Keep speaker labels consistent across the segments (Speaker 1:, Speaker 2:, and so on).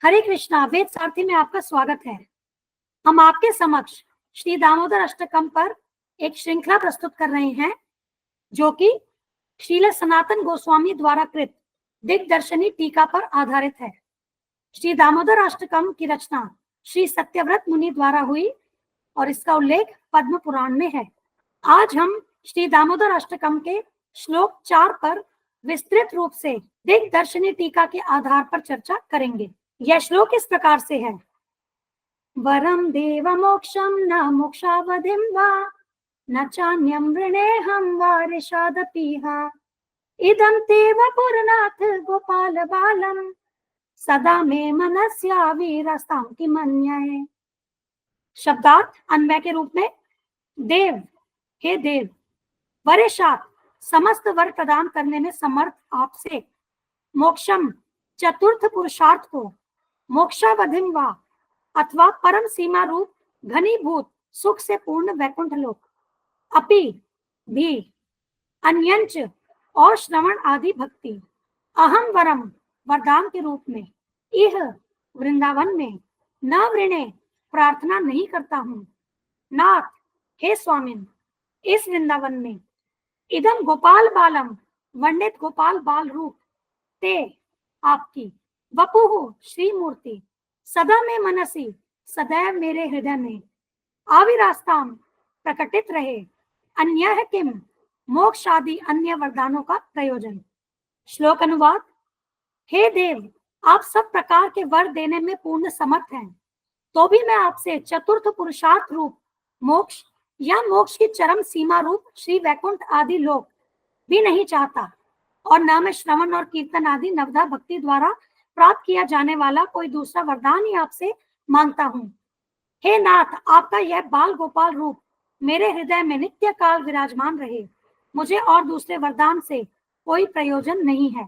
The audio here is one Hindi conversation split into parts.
Speaker 1: हरे कृष्णा। वेद सारथी में आपका स्वागत है। हम आपके समक्ष श्री दामोदर अष्टकम पर एक श्रृंखला प्रस्तुत कर रहे हैं जो कि श्रील सनातन गोस्वामी द्वारा कृत दिग्दर्शनी टीका पर आधारित है। श्री दामोदर अष्टकम की रचना श्री सत्यव्रत मुनि द्वारा हुई और इसका उल्लेख पद्म पुराण में है। आज हम श्री दामोदर अष्टकम के श्लोक 4 पर विस्तृत रूप से दिग्दर्शनी टीका के आधार पर चर्चा करेंगे। यह श्लोक इस प्रकार से है। वरम देव मोक्षम न मोक्षावधिम वा न चान्यम वृणेहम वारिषादपीह इदं ते वपुरनाथ गोपाल बालम सदा मे मनस्या वीरस्तां किमन्यये। शब्दार्थ अन्वय के रूप में, देव, हे देव, वरेशात, समस्त वर प्रदान करने में समर्थ आपसे, मोक्षम, चतुर्थ पुरुषार्थ को, मोक्षावधिम वा अथवा परम सीमा रूप घनीभूत सुख से पूर्ण वैकुंठ लोक, अपि भी, अन्यंच और श्रवण आदि भक्ति, अहम वरम वरदान के रूप में, इह वृंदावन में, न वृणे प्रार्थना नहीं करता हूँ, नाथ हे स्वामिन इस वृंदावन में, इदम गोपाल बालम वर्णित गोपाल बाल रूप, ते आपकी, वपुहु श्री मूर्ति, सदा में मनसी सदैव मेरे हृदय में, आविरास्ताम प्रकटित रहे, अन्यः किम मोक्ष आदि अन्य वरदानों का प्रयोजन। श्लोक अनुवाद। हे देव, आप सब प्रकार के वर देने में पूर्ण समर्थ हैं, तो भी मैं आपसे चतुर्थ पुरुषार्थ रूप मोक्ष या मोक्ष की चरम सीमा रूप श्री वैकुंठ आदि लोक भी नहीं चाहता, और न मैं श्रवण और कीर्तन आदि नवधा भक्ति द्वारा प्राप्त किया जाने वाला कोई दूसरा वरदान ही आपसे मांगता हूँ। हे नाथ, आपका यह बाल गोपाल रूप मेरे हृदय में नित्य काल विराजमान रहे, मुझे और दूसरे वरदान से कोई प्रयोजन नहीं है।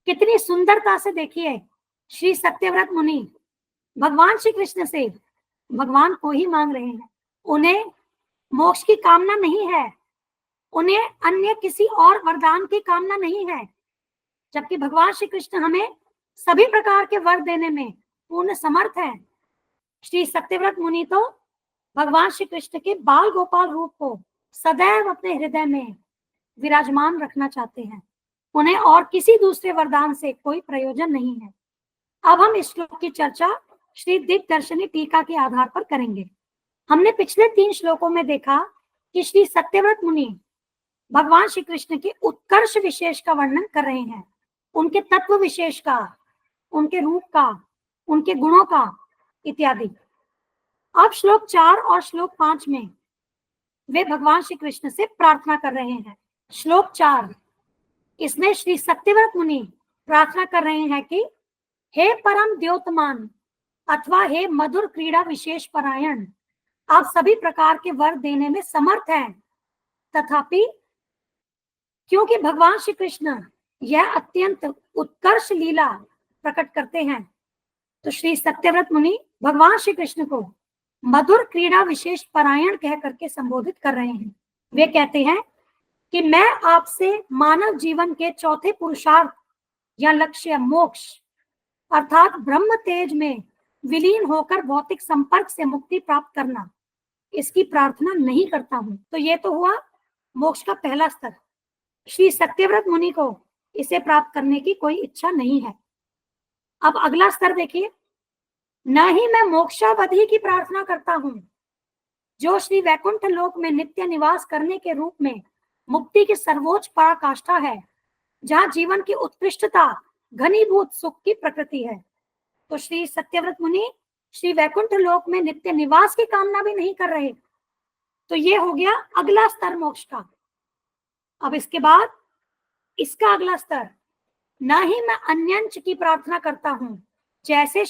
Speaker 1: कितनी सुंदरता से देखिए, श्री सत्यव्रत मुनि भगवान श्री कृष्ण से भगवान को ही मांग रहे हैं। उन्हें मोक्ष की कामना नहीं है, उन्हें अन्य किसी और वरदान की कामना नहीं है, जबकि भगवान श्री कृष्ण हमें सभी प्रकार के वर देने में पूर्ण समर्थ है। श्री सत्यव्रत मुनि तो भगवान श्री कृष्ण के बाल गोपाल रूप को सदैव अपने हृदय में विराजमान रखना चाहते हैं, उन्हें और किसी दूसरे वरदान से कोई प्रयोजन नहीं है। अब हम इस श्लोक की चर्चा श्री दिग्दर्शनी टीका के आधार पर करेंगे। हमने पिछले 3 श्लोकों में देखा कि श्री सत्यव्रत मुनि भगवान श्री कृष्ण के उत्कर्ष विशेष का वर्णन कर रहे हैं, उनके तत्व विशेष का, उनके रूप का, उनके गुणों का इत्यादि। अब श्लोक 4 और श्लोक 5 में वे भगवान श्री कृष्ण से प्रार्थना कर रहे हैं। श्लोक 4, इसमें श्री सत्यव्रत मुनि प्रार्थना कर रहे हैं कि हे परम द्योतमान अथवा हे मधुर क्रीड़ा विशेष परायण, आप सभी प्रकार के वर देने में समर्थ हैं, तथापि क्योंकि भगवान श्री कृष्ण यह अत्यंत उत्कर्ष लीला प्रकट करते हैं, तो श्री सत्यव्रत मुनि भगवान श्री कृष्ण को मधुर क्रीड़ा विशेष परायण कह करके संबोधित कर रहे हैं। वे कहते हैं कि मैं आपसे मानव जीवन के चौथे पुरुषार्थ या लक्ष्य मोक्ष अर्थात ब्रह्म तेज में विलीन होकर भौतिक संपर्क से मुक्ति प्राप्त करना, इसकी प्रार्थना नहीं करता हूं। तो ये तो हुआ मोक्ष का पहला स्तर। श्री सत्यव्रत मुनि को इसे प्राप्त करने की कोई इच्छा नहीं है। अब अगला स्तर देखिए। न ही मैं मोक्षावधि की प्रार्थना करता हूं, जो श्री वैकुंठ लोक में नित्य निवास करने के रूप में मुक्ति की सर्वोच्च पराकाष्ठा है, जहां जीवन की उत्कृष्टता घनीभूत सुख की प्रकृति है। तो श्री सत्यव्रत मुनि श्री वैकुंठ लोक में नित्य निवास की कामना भी नहीं कर रहे। तो ये हो गया अगला स्तर मोक्ष का। अब इसके बाद इसका अगला स्तर, न ही मैं अन्यंच की प्रार्थना करता हूं, जैसे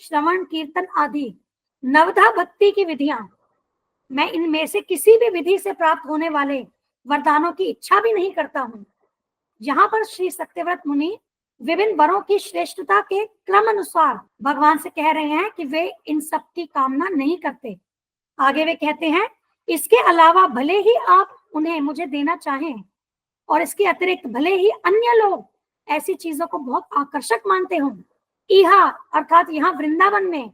Speaker 1: श्रवण कीर्तन आदि नवधा भक्ति की विधियां, मैं इनमें से किसी भी विधि से प्राप्त होने वाले वरदानों की इच्छा भी नहीं करता हूं। यहाँ पर श्री सत्यव्रत मुनि विभिन्न वरों की श्रेष्ठता के क्रम अनुसार भगवान से कह रहे हैं कि वे इन सब की कामना नहीं करते। आगे वे कहते हैं, इसके अलावा भले ही आप उन्हें मुझे देना चाहें और इसके अतिरिक्त भले ही अन्य लोग ऐसी चीजों को बहुत आकर्षक मानते हों, इहा अर्थात यहाँ वृंदावन में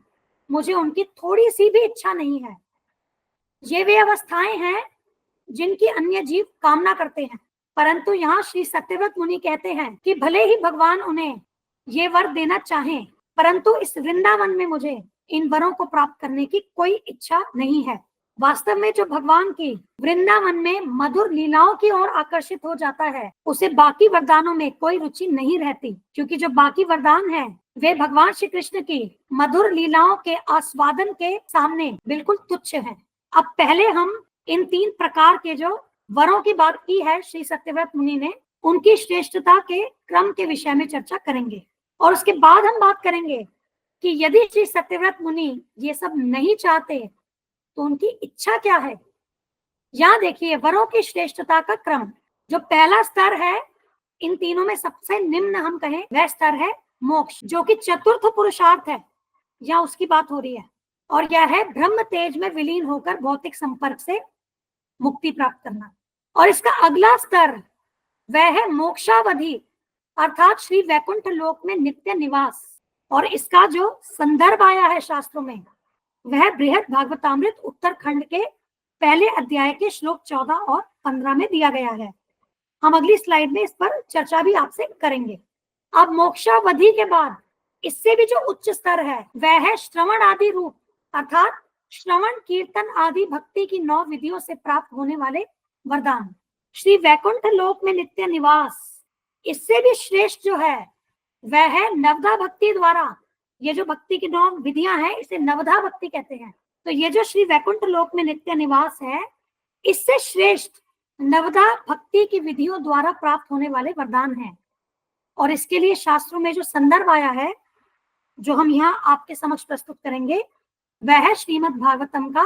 Speaker 1: मुझे उनकी थोड़ी सी भी इच्छा नहीं है। ये वे अवस्थाएं हैं जिनकी अन्य जीव कामना करते हैं, परंतु यहाँ श्री सत्यव्रत मुनि कहते हैं कि भले ही भगवान उन्हें ये वर देना चाहें, परंतु इस वृंदावन में मुझे इन वरों को प्राप्त करने की कोई इच्छा नहीं है। वास्तव में जो भगवान की वृंदावन में मधुर लीलाओं की ओर आकर्षित हो जाता है, उसे बाकी वरदानों में कोई रुचि नहीं रहती, क्योंकि जो बाकी वरदान हैं वे भगवान श्री कृष्ण की मधुर लीलाओं के आस्वादन के सामने बिल्कुल तुच्छ हैं। अब पहले हम इन 3 प्रकार के जो वरों की बात की है श्री सत्यव्रत मुनि ने, उनकी श्रेष्ठता के क्रम के विषय में चर्चा करेंगे, और उसके बाद हम बात करेंगे कि यदि श्री सत्यव्रत मुनि ये सब नहीं चाहते तो उनकी इच्छा क्या है। यहाँ देखिए वरों की श्रेष्ठता का क्रम। जो पहला स्तर है, इन तीनों में सबसे निम्न हम कहें वह स्तर है मोक्ष, जो कि चतुर्थ पुरुषार्थ है, या उसकी बात हो रही है, और यह है ब्रह्म तेज में विलीन होकर भौतिक संपर्क से मुक्ति प्राप्त करना। और इसका अगला स्तर वह है मोक्षावधि, अर्थात श्री वैकुंठ लोक में नित्य निवास, और इसका जो संदर्भ आया है शास्त्रों में वह बृहद भागवतामृत उत्तरखंड के पहले अध्याय के श्लोक 14 और 15 में दिया गया है। हम अगली स्लाइड में इस पर चर्चा भी आपसे करेंगे। अब मोक्षावधि के बाद इससे भी जो उच्च स्तर है वह है श्रवण आदि रूप, अर्थात श्रवण कीर्तन आदि भक्ति की 9 विधियों से प्राप्त होने वाले वरदान। श्री वैकुंठ लोक में नित्य निवास, इससे भी श्रेष्ठ जो है वह है नवधा भक्ति द्वारा। ये जो भक्ति की 9 विधियां हैं इसे नवधा भक्ति कहते हैं। तो ये जो श्री वैकुंठ लोक में नित्य निवास है, इससे श्रेष्ठ नवधा भक्ति की विधियों द्वारा प्राप्त होने वाले वरदान हैं। और इसके लिए शास्त्रों में जो संदर्भ आया है जो हम यहाँ आपके समक्ष प्रस्तुत करेंगे वह है श्रीमद् भागवतम का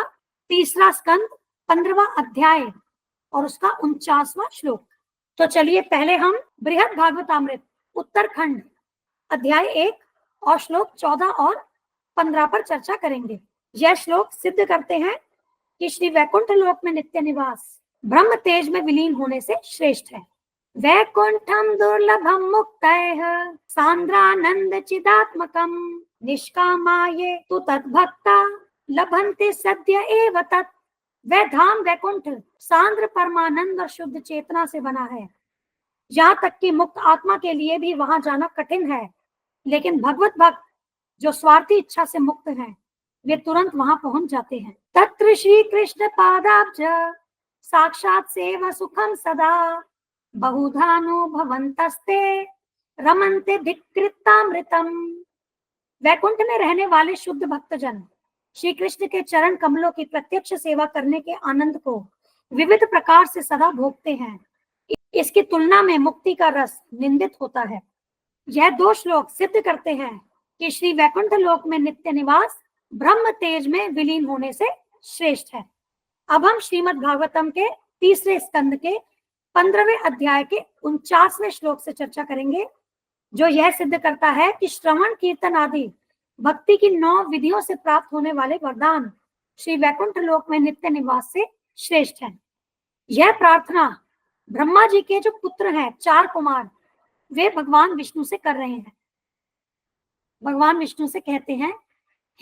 Speaker 1: 3रा स्कंद 15वां अध्याय और उसका 49वां श्लोक। तो चलिए पहले हम बृहद भागवतामृत उत्तरखंड अध्याय 1 और श्लोक 14 और 15 पर चर्चा करेंगे। यह श्लोक सिद्ध करते हैं कि श्री वैकुंठ लोक में नित्य निवास ब्रह्म तेज में विलीन होने से श्रेष्ठ है। वैकुंठम दुर्लभम मुक्तैः सांद्रानंद चिदात्मकम निष्कामाये तु तद्भक्ता लभन्ते सद्य एव तत्। वह धाम वैकुंठ सांद्र परमानंद और शुद्ध चेतना से बना है। यहाँ तक कि मुक्त आत्मा के लिए भी वहां जाना कठिन है, लेकिन भगवत भक्त जो स्वार्थी इच्छा से मुक्त हैं वे तुरंत वहां पहुंच जाते हैं। तत्र श्री कृष्ण पादाब्ज साक्षात सेवा सुखम सदा बहुधानुभवन्तस्ते रमन्ते धिक्कृतामृतम। वैकुंठ में रहने वाले शुद्ध भक्तजन श्री कृष्ण के चरण कमलों की प्रत्यक्ष सेवा करने के आनंद को विविध प्रकार से सदा भोगते हैं। इसकी तुलना में मुक्ति का रस निंदित होता है। यह 2 श्लोक सिद्ध करते हैं कि श्री वैकुंठ लोक में नित्य निवास ब्रह्म तेज में विलीन होने से श्रेष्ठ है। अब हम श्रीमद् भागवतम के 3रे स्कंद के 15वें अध्याय के 49वें श्लोक से चर्चा करेंगे, जो यह सिद्ध करता है कि श्रवण कीर्तन आदि भक्ति की 9 विधियों से प्राप्त होने वाले वरदान श्री वैकुंठ लोक में नित्य निवास से श्रेष्ठ है। यह प्रार्थना ब्रह्मा जी के जो पुत्र हैं 4 कुमार, वे भगवान विष्णु से कर रहे हैं। भगवान विष्णु से कहते हैं,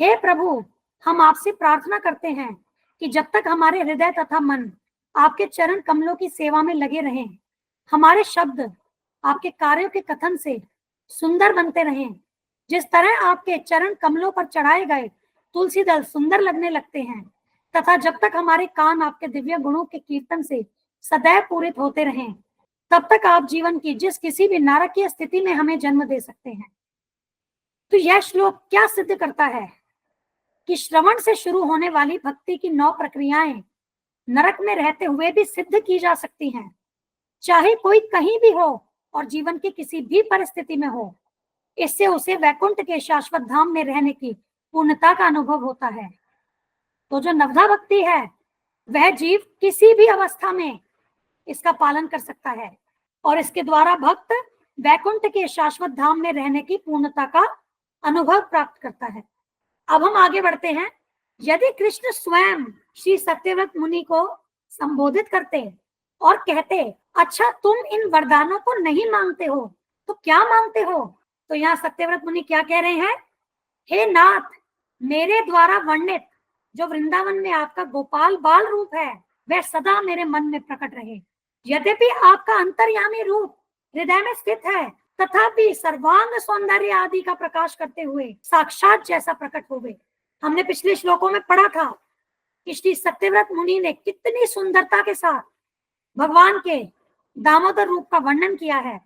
Speaker 1: हे प्रभु, हम आपसे प्रार्थना करते हैं कि जब तक हमारे हृदय तथा मन आपके चरण कमलों की सेवा में लगे रहें, हमारे शब्द आपके कार्यों के कथन से सुंदर बनते रहें। जिस तरह आपके चरण कमलों पर चढ़ाए गए तुलसी दल सुंदर लगने लगते हैं, तथा जब तक हमारे कान आपके दिव्य गुणों के कीर्तन से सदैव पूरित होते रहें, तब तक आप जीवन की जिस किसी भी नारकीय स्थिति में हमें जन्म दे सकते हैं। तो यह श्लोक क्या सिद्ध करता है कि श्रवण से शुरू होने वाली भक्ति की 9 प्रक्रियाएं नरक में रहते हुए भी सिद्ध की जा सकती हैं, चाहे कोई कहीं भी हो और जीवन की किसी भी परिस्थिति में हो। इससे उसे वैकुंठ के शाश्वत धाम में रहने की पूर्णता का अनुभव होता है। तो जो नवधा भक्ति है वह जीव किसी भी अवस्था में इसका पालन कर सकता है और इसके द्वारा भक्त वैकुंठ के शाश्वत धाम में रहने की पूर्णता का अनुभव प्राप्त करता है। अब हम आगे बढ़ते हैं। यदि कृष्ण स्वयं श्री सत्यव्रत मुनि को संबोधित करते और कहते, अच्छा तुम इन वरदानों को नहीं मांगते हो तो क्या मांगते हो? तो यहाँ सत्यव्रत मुनि क्या कह रहे हैं? हे नाथ, मेरे द्वारा वर्णित जो वृंदावन में आपका गोपाल बाल रूप है वह सदा मेरे मन में प्रकट रहे। यद्यपि आपका अंतर्यामी रूप हृदय में स्थित है, तथापि सर्वांग सौंदर्य आदि का प्रकाश करते हुए साक्षात जैसा प्रकट हो गए। हमने पिछले श्लोकों में पढ़ा था कि श्री सत्यव्रत मुनि ने कितनी सुंदरता के साथ भगवान के दामोदर रूप का वर्णन किया है।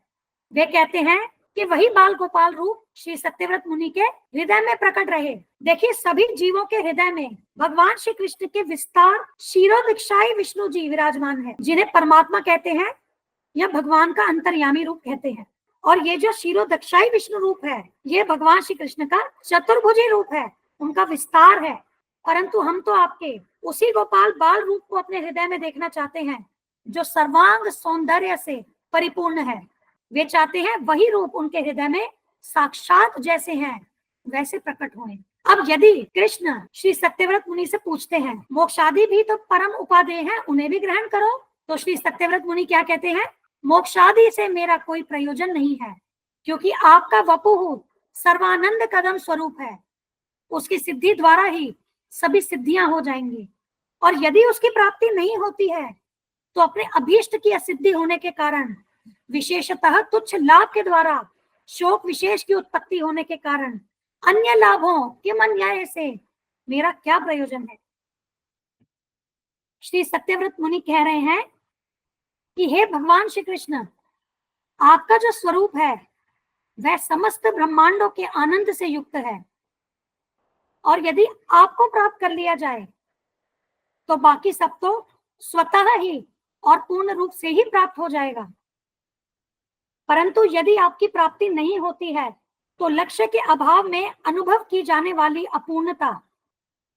Speaker 1: वे कहते हैं कि वही बाल गोपाल रूप श्री सत्यव्रत मुनि के हृदय में प्रकट रहे। देखिए, सभी जीवों के हृदय में भगवान श्री कृष्ण के विस्तार क्षीरोदीक्षाई विष्णु जी विराजमान है, जिन्हें परमात्मा कहते हैं या भगवान का अंतर्यामी रूप कहते हैं। और ये जो क्षीरोदीक्षाई विष्णु रूप है, ये भगवान श्री कृष्ण का चतुर्भुजी रूप है, उनका विस्तार है। परंतु हम तो आपके उसी गोपाल बाल रूप को अपने हृदय में देखना चाहते हैं जो सर्वांग सौंदर्य से परिपूर्ण है। वे चाहते हैं वही रूप उनके हृदय में साक्षात जैसे हैं वैसे प्रकट हों। अब यदि कृष्ण श्री सत्यव्रत मुनि से पूछते हैं मोक्षादि भी तो परम उपादेय हैं, उन्हें भी ग्रहण करो, तो श्री सत्यव्रत मुनि क्या कहते हैं? मोक्षादि से मेरा कोई प्रयोजन नहीं है, क्योंकि आपका वपुः सर्वानंद कदम स्वरूप है, उसकी सिद्धि द्वारा ही सभी सिद्धियां हो जाएंगी। और यदि उसकी प्राप्ति नहीं होती है तो अपने अभीष्ट की असिद्धि होने के कारण, विशेषतः तुच्छ लाभ के द्वारा शोक विशेष की उत्पत्ति होने के कारण अन्य लाभों के अन्याय से मेरा क्या प्रयोजन है। श्री सत्यव्रत मुनि कह रहे हैं कि हे भगवान श्री कृष्ण, आपका जो स्वरूप है वह समस्त ब्रह्मांडों के आनंद से युक्त है, और यदि आपको प्राप्त कर लिया जाए तो बाकी सब तो स्वतः ही और पूर्ण रूप से ही प्राप्त हो जाएगा। परंतु यदि आपकी प्राप्ति नहीं होती है तो लक्ष्य के अभाव में अनुभव की जाने वाली अपूर्णता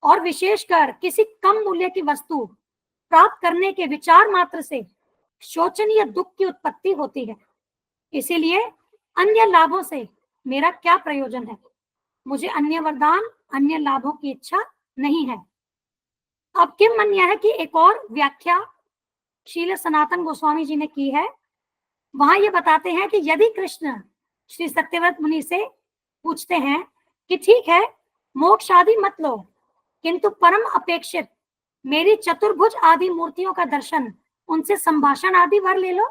Speaker 1: और विशेषकर किसी कम मूल्य की वस्तु प्राप्त करने के विचार मात्र से शोचनीय दुख की उत्पत्ति होती है। इसीलिए अन्य लाभों से मेरा क्या प्रयोजन है, मुझे अन्य वरदान अन्य लाभों की इच्छा नहीं है। अब किम मन्या है कि एक और व्याख्या श्रील सनातन गोस्वामी जी ने की है। वहां ये बताते हैं कि यदि कृष्ण श्री सत्यव्रत मुनि से पूछते हैं कि ठीक है, मोक्ष आदि मत लो, किंतु परम अपेक्षित मेरी चतुर्भुज आदि मूर्तियों का दर्शन, उनसे संभाषण आदि वर ले लो।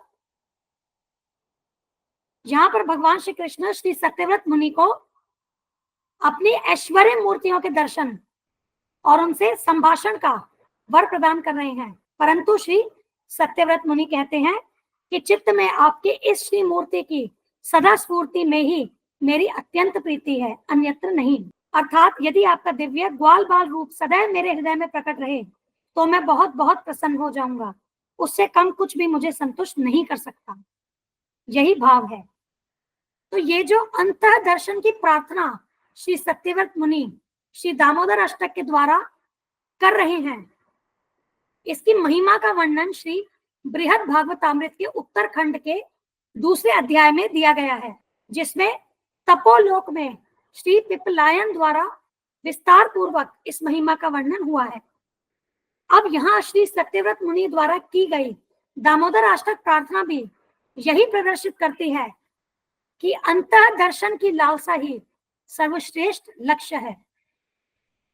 Speaker 1: यहाँ पर भगवान श्री कृष्ण श्री सत्यव्रत मुनि को अपनी ऐश्वर्य मूर्तियों के दर्शन और उनसे संभाषण का वर प्रदान कर रहे हैं। परंतु श्री सत्यव्रत मुनि कहते हैं कि चित्त में आपके इस श्री मूर्ति की सदा स्फूर्ति में ही मेरी अत्यंत प्रीति है, अन्यत्र नहीं। अर्थात यदि आपका दिव्य ग्वाल बाल रूप सदैव मेरे हृदय में प्रकट रहे तो मैं बहुत बहुत प्रसन्न हो जाऊंगा, उससे कम कुछ भी मुझे संतुष्ट नहीं कर सकता। यही भाव है। तो ये जो अंतः दर्शन की प्रार्थना श्री सत्यव्रत मुनि श्री दामोदर अष्टक के द्वारा कर रहे हैं, इसकी महिमा का वर्णन श्री बृहद भागवतामृत के उत्तरखंड के दूसरे अध्याय में दिया गया है, जिसमें तपोलोक में श्री पिपलायन द्वारा विस्तार पूर्वक इस महिमा का वर्णन हुआ है। अब यहाँ श्री सत्यव्रत मुनि द्वारा की गई दामोदर अष्टक प्रार्थना भी यही प्रदर्शित करती है कि अंतः दर्शन की लालसा ही सर्वश्रेष्ठ लक्ष्य है।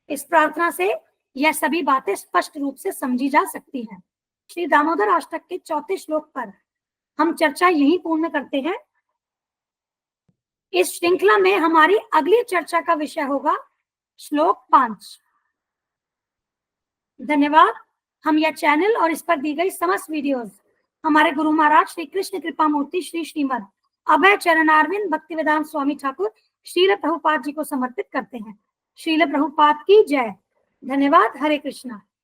Speaker 1: इस प्रार्थना से यह सभी बातें स्पष्ट रूप से समझी जा सकती हैं। श्री दामोदर अष्टक के 4 श्लोक पर हम चर्चा यहीं पूर्ण करते हैं। इस श्रृंखला में हमारी अगली चर्चा का विषय होगा श्लोक 5। धन्यवाद। हम यह चैनल और इस पर दी गई समस्त वीडियोस हमारे गुरु महाराज श्री कृष्ण कृपा मूर्ति श्री श्रीमद अभय चरणारविंद भक्तिवेदांत स्वामी ठाकुर श्रील प्रभुपाद जी को समर्पित करते हैं। श्रील प्रभुपाद की जय। धन्यवाद। हरे कृष्णा।